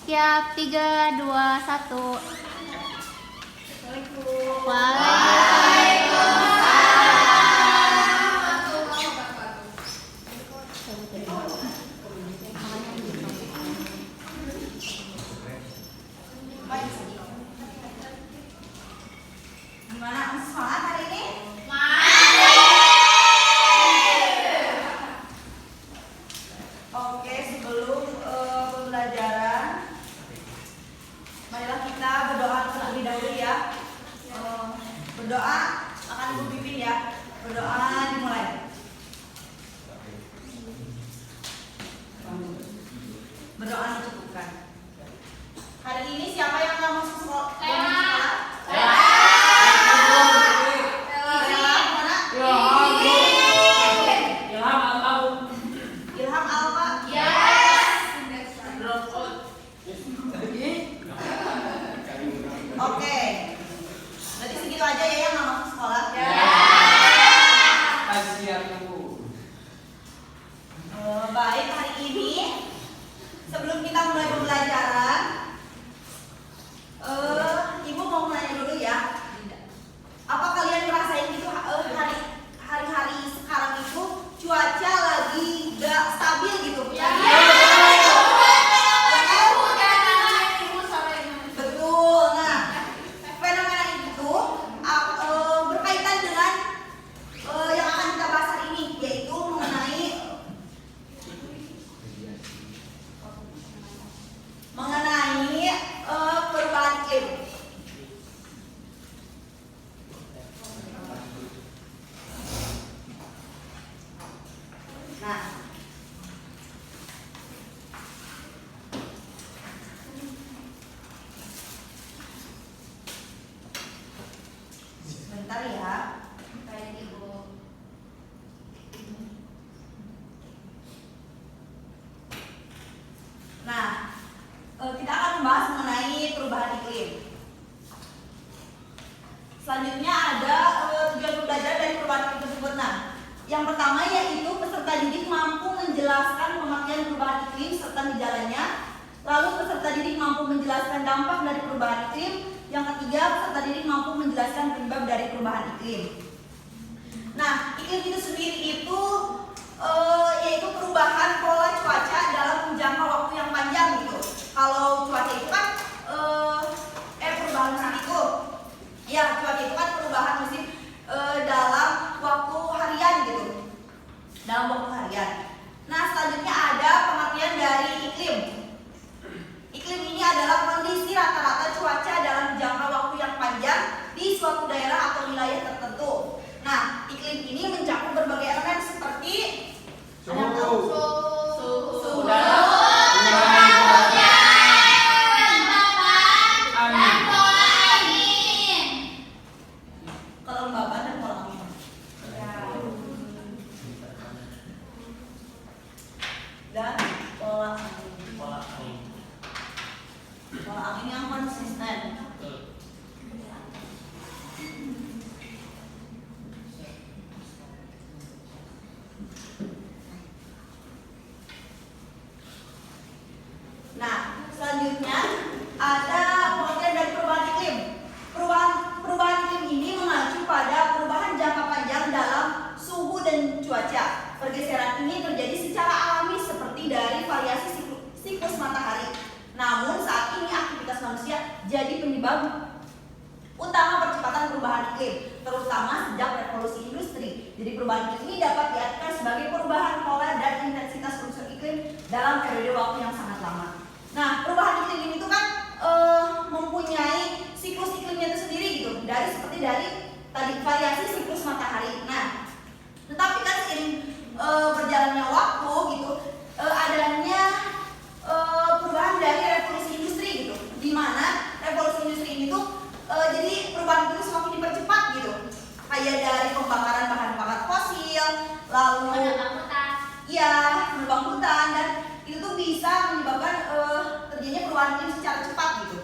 Siap, 3, 2, 1. Gimana semangat hari ini? Oke, sebelum pembelajaran, marilah kita berdoa terlebih dahulu ya. Berdoa akan Ibu pimpin ya. Berdoa dimulai. Berdoa dicukupkan. Hari ini siapa yang nggak masuk sekolah? Ilham Alfa. Oke. Berarti segitu aja ya yang nggak masuk sekolah. Baik, hari ini sebelum kita mulai pembelajaran, Ibu mau nanya dulu ya. Apa kalian ngerasain gitu hari-hari sekarang itu cuaca lagi gak stabil gitu? Betul. Nah, fenomena itu berkaitan dengan yang akan kita bahas hari ini, yaitu mengenai perubahan iklim. Nah, sebentar ya. Baik, Ibu. Nah, kita akan membahas mengenai perubahan iklim. Selanjutnya ada tujuan pembelajaran dari perubahan iklim tersebut. Nah, yang pertama yaitu peserta didik mampu menjelaskan pemakaian perubahan iklim serta gejalanya. Lalu peserta didik mampu menjelaskan dampak dari perubahan iklim. Yang ketiga, peserta didik mampu menjelaskan penyebab dari perubahan iklim. Nah, iklim itu sendiri itu yaitu perubahan pola cuaca dalam jangka waktu yang panjang gitu. Kalau cuaca itu kan perubahan musim itu, ya cuaca itu kan perubahan musim dalam waktu harian gitu, dalam waktu harian. Nah, selanjutnya ada pengertian dari iklim. Iklim ini adalah kondisi rata-rata cuaca dalam jangka waktu yang panjang di suatu daerah atau wilayah tertentu. Nah, iklim ini mencakup berbagai elemen seperti suhu udara, kelembaban dan pola angin. Dan pola angin. Pola angin yang konsisten. Nah, selanjutnya ada pengertian dari perubahan iklim. Perubahan iklim ini mengacu pada perubahan jangka panjang dalam suhu dan cuaca. Pergeseran ini terjadi secara alami seperti dari variasi siklus matahari. Namun saat ini aktivitas manusia jadi penyebab utama percepatan perubahan iklim, terutama sejak revolusi industri. Jadi perubahan iklim ini dapat diartikan sebagai perubahan pola dan intensitas unsur iklim dalam periode waktu yang sangat lama. Nah, perubahan iklim ini tuh kan mempunyai siklus iklimnya itu sendiri gitu. Seperti dari tadi variasi siklus matahari. Nah, tetapi kan seiring berjalannya waktu gitu, adanya perubahan dari revolusi industri gitu, di mana revolusi industri ini tuh jadi perubahan itu semakin dipercepat gitu, kayak dari pembakaran bahan bakar fosil, lalu menebang hutan, dan itu tuh bisa menyebabkan terjadinya perubahan iklim secara cepat gitu,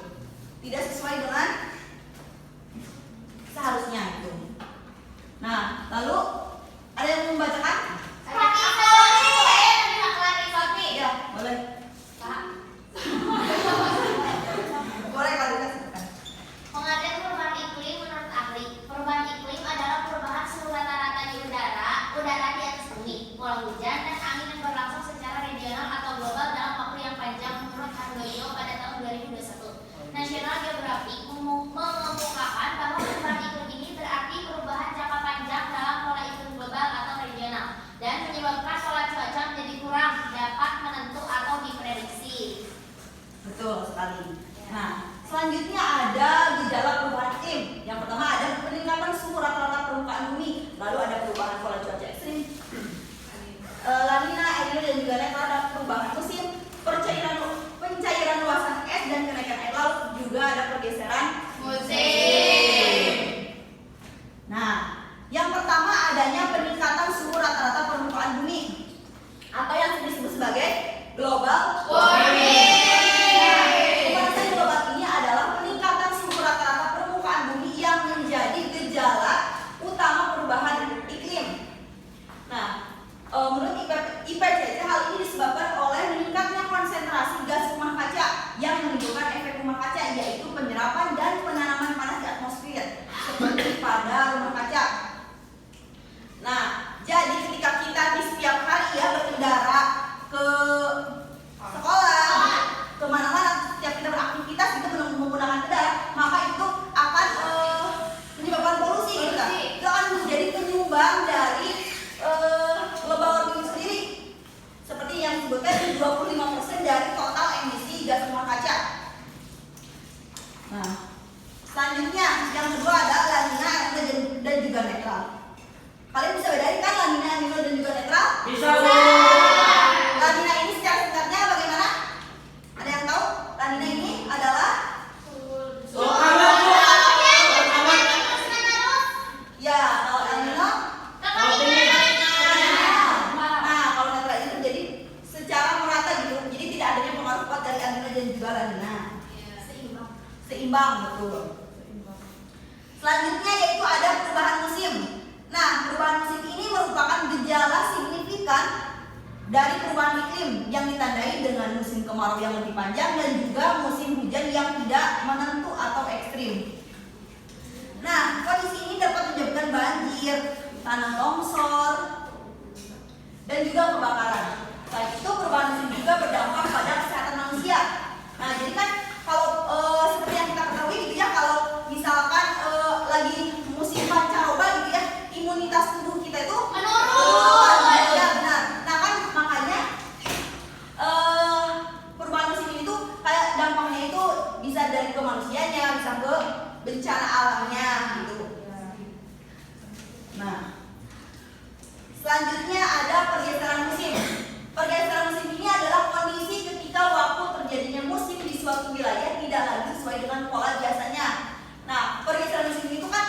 tidak sesuai dengan seharusnya gitu. Nah, lalu ada yang mau membacakan? Ya, boleh. Geographic mengemukakan bahwa perubahan iklim ini berarti perubahan jangka panjang dalam pola iklim global atau regional dan menyebabkan pola cuaca menjadi kurang dapat menentu atau diprediksi. Betul sekali. Nah, selanjutnya ada gejala perubahan iklim. Yang pertama ada peningkatan suhu rata-rata permukaan bumi, lalu ada perubahan pola cuaca ekstrim, La Nina, El Nino dan juga netral, ada perubahan musim, pencairan luasan es dan kenaikan air laut, juga ada pergeseran Musim. Nah, yang pertama adanya peningkatan suhu rata-rata permukaan bumi atau yang disebut sebagai global warming. Pemanasan global ini adalah peningkatan suhu rata-rata permukaan bumi yang menjadi gejala utama perubahan iklim. Nah, menurut IPCC hal ini disebabkan oleh meningkatnya konsentrasi gas rumah kaca yang menimbulkan efek rumah kaca, yaitu penyerapan dan penanaman panas di atmosfer seperti pada rumah kaca. Nah, jadi ketika kita di setiap hari ya berkendara ke sekolah, kemana-mana, setiap kita beraktivitas itu menggunakan kendaraan, maka itu akan menyebabkan polusi gitu kan. Itu akan menjadi penyumbang dari global warming sendiri, seperti yang disebutkan 25% dari total emisi gas rumah kaca. Nah, selanjutnya yang kedua ada La Nina, El Nino dan juga netral. Kalian bisa bedain kan La Nina, El Nino dan juga netral? Bisa. La Nina ini secara singkatnya bagaimana? Ada yang tahu? La Nina ini adalah ya, kalau El Nino nah, kalau netral itu terjadi secara merata gitu. Jadi tidak adanya pengaruh kuat dari El Nino dan juga La Nina. Seimbang, betul. Selanjutnya yaitu ada perubahan musim. Nah, perubahan musim ini merupakan gejala signifikan dari perubahan iklim yang ditandai dengan musim kemarau yang lebih panjang dan juga musim hujan yang tidak menentu atau ekstrim. Nah, kondisi ini dapat menyebabkan banjir, tanah longsor, dan juga kebakaran. Selain itu, perubahan musim juga berdampak pada kesehatan manusia. Nah, jadi kan kalau seperti yang kita ketahui gitu ya, kalau misalkan lagi musim pancaroba gitu ya, imunitas tubuh kita itu Menurun. Ya, benar. Nah kan makanya perubahan musim ini tuh kayak dampaknya itu bisa dari ke manusianya, bisa ke bencana alamnya gitu. Nah, selanjutnya ada pergeseran musim. Pergeseran musim ini adalah kondisi ketika waktu terjadinya musim di suatu wilayah tidak lagi sesuai dengan pola biasanya. Nah, pergeseran musim itu kan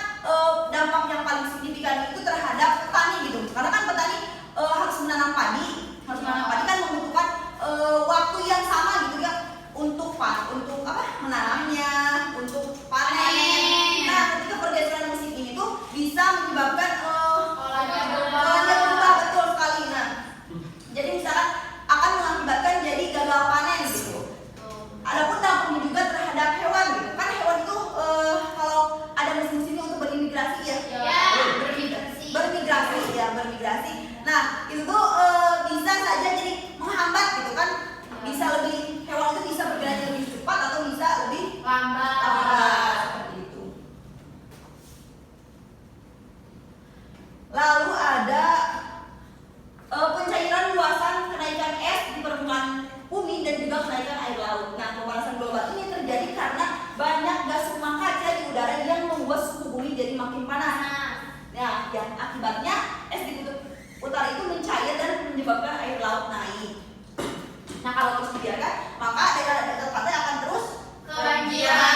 dampak yang paling signifikan itu terhadap petani gitu. Karena kan petani harus menanam padi kan membutuhkan waktu yang sama gitu ya untuk menanamnya, untuk panen. Nah, ketika pergeseran musim ini tuh bisa menyebabkan polanya berubah, betul sekali. Nah, jadi misalkan akan mengakibatkan jadi gagal panen gitu. Adapun dampaknya juga terhadap hewan gitu. Kan hewan itu kalau ada musim-musimnya untuk berimigrasi ya. Bermigrasi. Nah, itu tuh bisa saja jadi menghambat gitu kan. Bisa lebih, hewan itu bisa bergerak lebih cepat atau bisa lebih lambat seperti itu. Lalu ada pencairan luasan kenaikan es di permukaan bumi dan juga kenaikan air laut. Nah, pemanasan global ini terjadi karena banyak gas rumah kaca di udara yang membuat suhu bumi jadi makin panas. Nah, yang akibatnya es di kutub utara itu mencair dan menyebabkan air laut naik. Nah, kalau terus dibiarkan, maka daerah-daerah pantai akan terus Kebanjiran.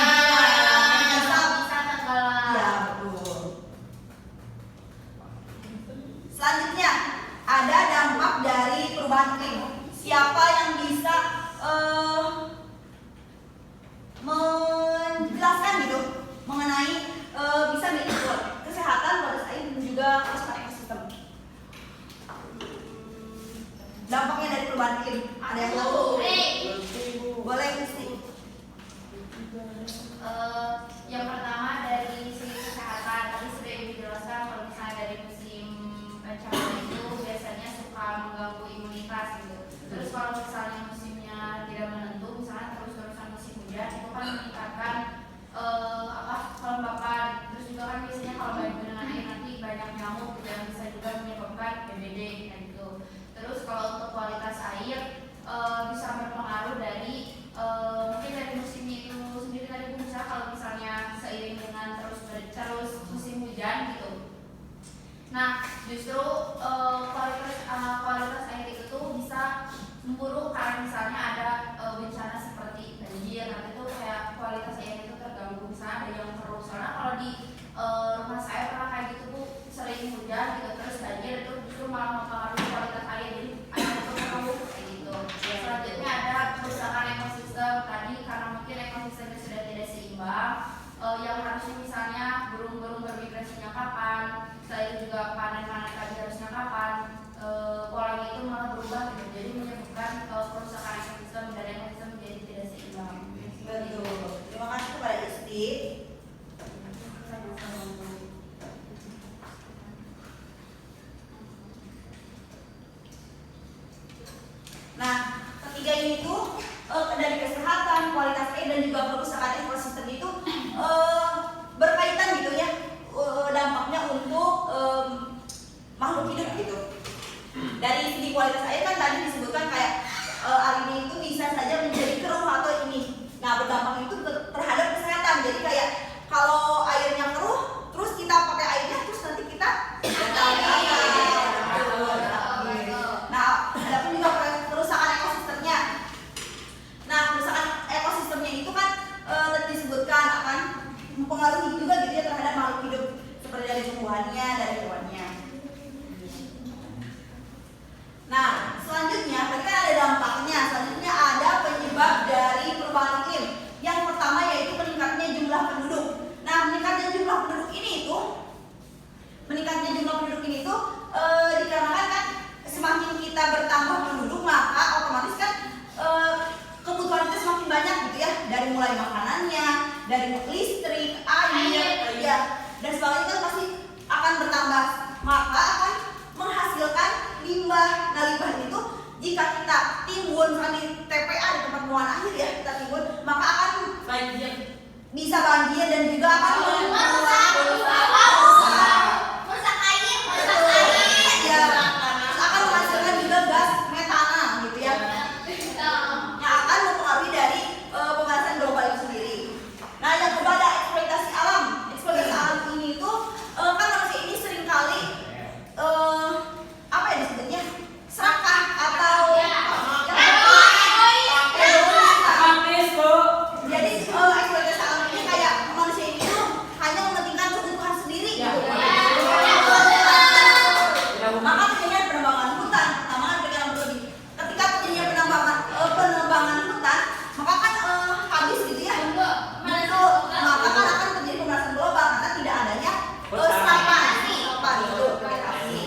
Bisa tenggelam. ya, betul. Selanjutnya ada dampak dari perubahan iklim. Siapa yang bisa menjelaskan gitu mengenai bisa kesehatan, kualitas air dan juga kelestarian ekosistem? Dampaknya dari perubahan iklim ada yang tahu? Boleh Kristi. Yang pertama dari segi kesehatan tadi sudah dijelaskan kalau misalnya dari musim pancaroba itu biasanya suka mengganggu imunitas gitu. Terus kalau misalnya musimnya tidak menentu, misalnya terus-terusan musim hujan itu kan meningkatkan karena kalau di rumah saya pernah kayak gitu Bu, sering hujan gitu terus banjir itu justru malah mempengaruhi kualitas air, jadi air itu mengeluh kayak gitu. Selanjutnya ada kerusakan ekosistem tadi karena mungkin ekosistemnya sudah tidak seimbang, yang harusnya misalnya burung-burung bermigrasinya kapan, selain itu juga panen-panen tadi harusnya kapan, polanya itu malah berubah gitu, jadi menyebabkan kerusakan ekosistem dan ekosistem menjadi tidak seimbang. Betul. Terima kasih kepada Isti. Nah, ketiga ini tuh dari kesehatan, kualitas air dan juga kerusakan ekosistem itu berkaitan gitu ya, dampaknya untuk makhluk hidup gitu. Dari segi kualitas air kan tadi disebutkan kayak air ini itu bisa saja menjadi keruh atau ini. Nah, berdampak itu terhadap kesehatan. Jadi kayak kalau airnya keruh, terus kita pakai airnya, terus nanti kita Nah, ada pun juga kerusakan ekosistemnya. Nah, kerusakan ekosistemnya itu kan tadi disebutkan akan mempengaruhi juga gitu ya terhadap makhluk hidup seperti dari tumbuhannya, dari hewannya. Nah, selanjutnya berarti kan ada dampaknya. Selanjutnya ada penyebab dari perubahan iklim. Yang pertama yaitu meningkatnya jumlah penduduk. Nah, meningkatnya jumlah penduduk ini itu dikarenakan kan semakin kita bertambah penduduk maka otomatis kan kebutuhan kita semakin banyak gitu ya, dari mulai makanannya, dari listrik, air, ya, dan sebagainya kan pasti akan bertambah, maka akan menghasilkan limbah. Nah, limbah itu jika kita timbun di TPA di tempat pembuangan akhir ya, kita timbun, maka akan bisa banjir dan juga akan akan menghasilkan juga gas metana gitu ya, yang akan mempengaruhi dari pemanasan global itu sendiri. Nah, yang kedua ada eksploitasi alam. Eksploitasi alam ini tuh kan manusia ini seringkali apa ya disebutnya, serakah atau jadi eksploitasi alam ini kayak manusia ini tuh hanya mementingkan kebutuhan sendiri gitu. Maka terjadinya penebangan hutan, pertama dengan berlebih. Ketika terjadinya penebangan hutan, maka kan habis gitu ya. Maka kan akan terjadi pemanasan global karena tidak adanya serapan itu vegetasi.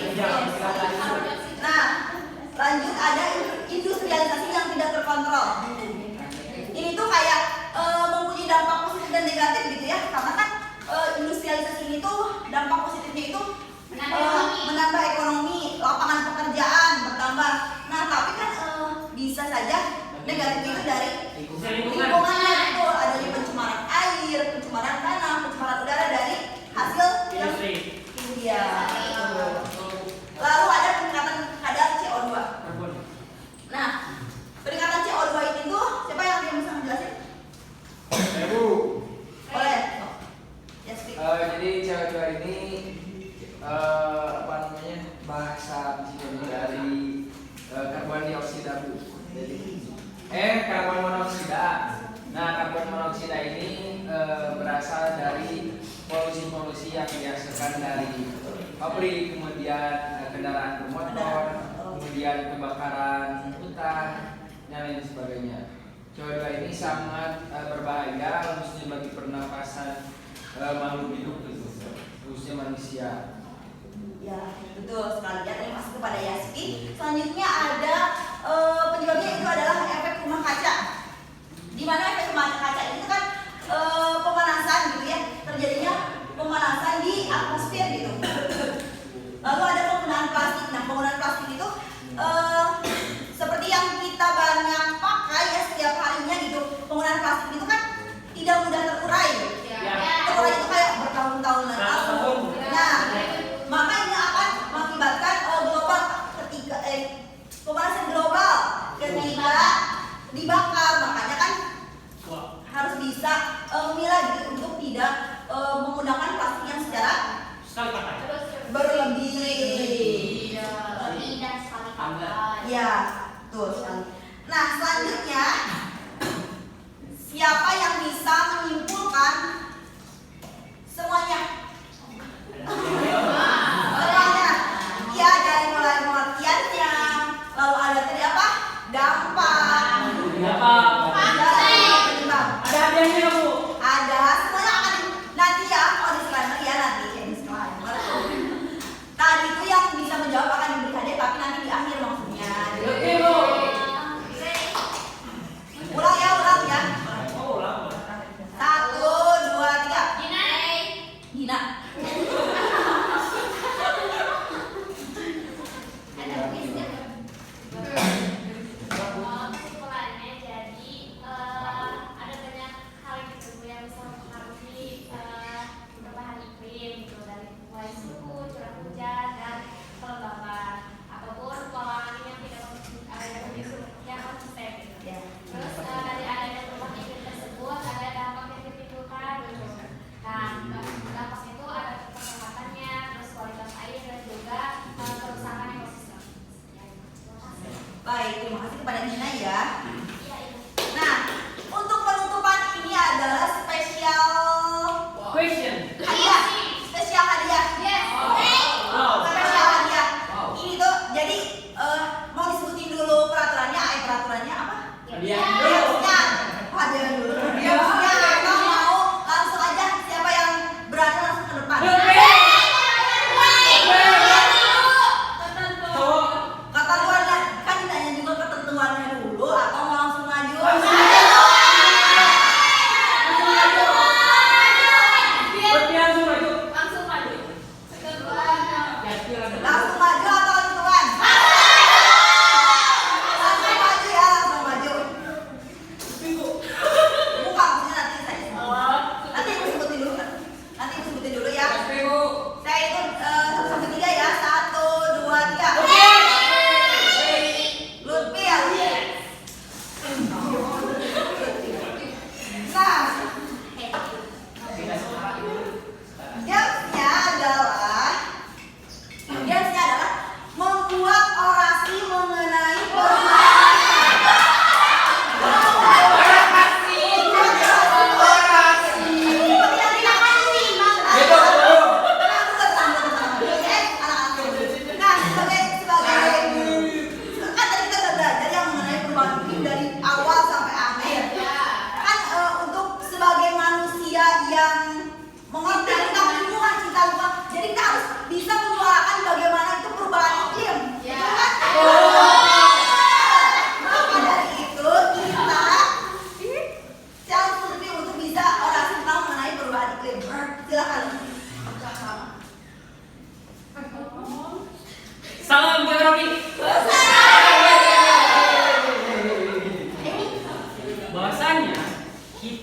Nah, lanjut ada industrialisasi yang tidak terkontrol. Ini tuh kayak mempunyai dampak positif dan negatif gitu ya, karena kan industrialisasi ini tuh dampak positifnya itu menambah ekonomi, lapangan pekerjaan bertambah. Nah, tapi kan bisa saja negatif itu dari lingkungannya itu adanya pencemaran air, pencemaran tanah, pencemaran udara dari hasil yang itu dia. Lalu ada peningkatan kadar CO2. Nah, peningkatan CO2 ini tuh siapa yang bisa menjelaskan? Boleh. Ya, speak. Jadi CO2 ini bahasa dari karbon dioksida Bu. Jadi karbon monoksida. Nah, karbon monoksida ini berasal dari polusi-polusi yang dihasilkan dari pabrik, kemudian kendaraan bermotor, kemudian kebakaran hutan, dan lain sebagainya. CO2 ini sangat berbahaya khususnya bagi pernapasan makhluk hidup itu, khususnya manusia. Ya, betul sekali. Ya, terima kasih kepada Yaspi. Selanjutnya ada penyebabnya itu adalah efek rumah kaca. Di mana efek rumah kaca itu kan pemanasan gitu ya, terjadinya pemanasan di atmosfer gitu. Lalu ada penggunaan plastik. Nah, penggunaan plastik itu seperti yang kita banyak pakai ya setiap harinya gitu. Penggunaan plastik itu kan tidak mudah terurai. Terurai itu kayak bertahun-tahun lalu. Nah, maka ini akan mengakibatkan pemanasan global ketika dibakar. Makanya kan harus bisa memilah gitu untuk tidak menggunakan plastik yang secara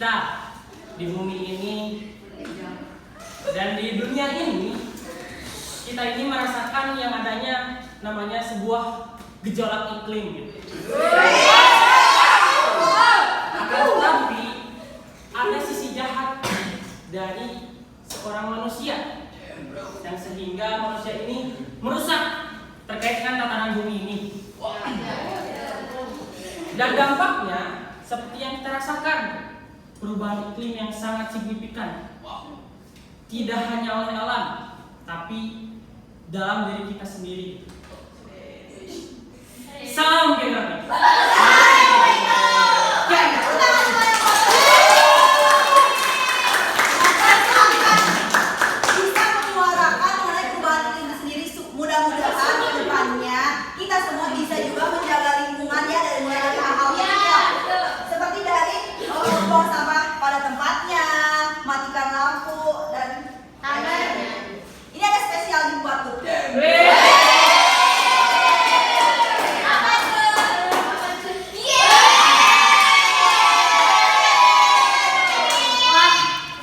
kita di bumi ini dan di dunia ini, kita ini merasakan yang adanya namanya sebuah gejolak iklim gitu. Akan tetapi ada sisi jahat dari seorang manusia yang sehingga manusia ini merusak terkait dengan tatanan bumi ini. Dan dampaknya seperti yang kita rasakan, perubahan iklim yang sangat signifikan. Tidak hanya oleh alam, tapi dalam diri kita sendiri. Salam geografi. Bisa menyuarakan mengenai perubahan iklim itu sendiri. Mudah-mudahan ke depannya kita semua bisa juga menjaga lingkungan ya, dari mulai dari hal-hal kecil seperti dari buang sampah pada tempatnya, matikan lampu dan ini ada spesial dibuat tuh.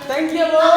Thank you, Bu.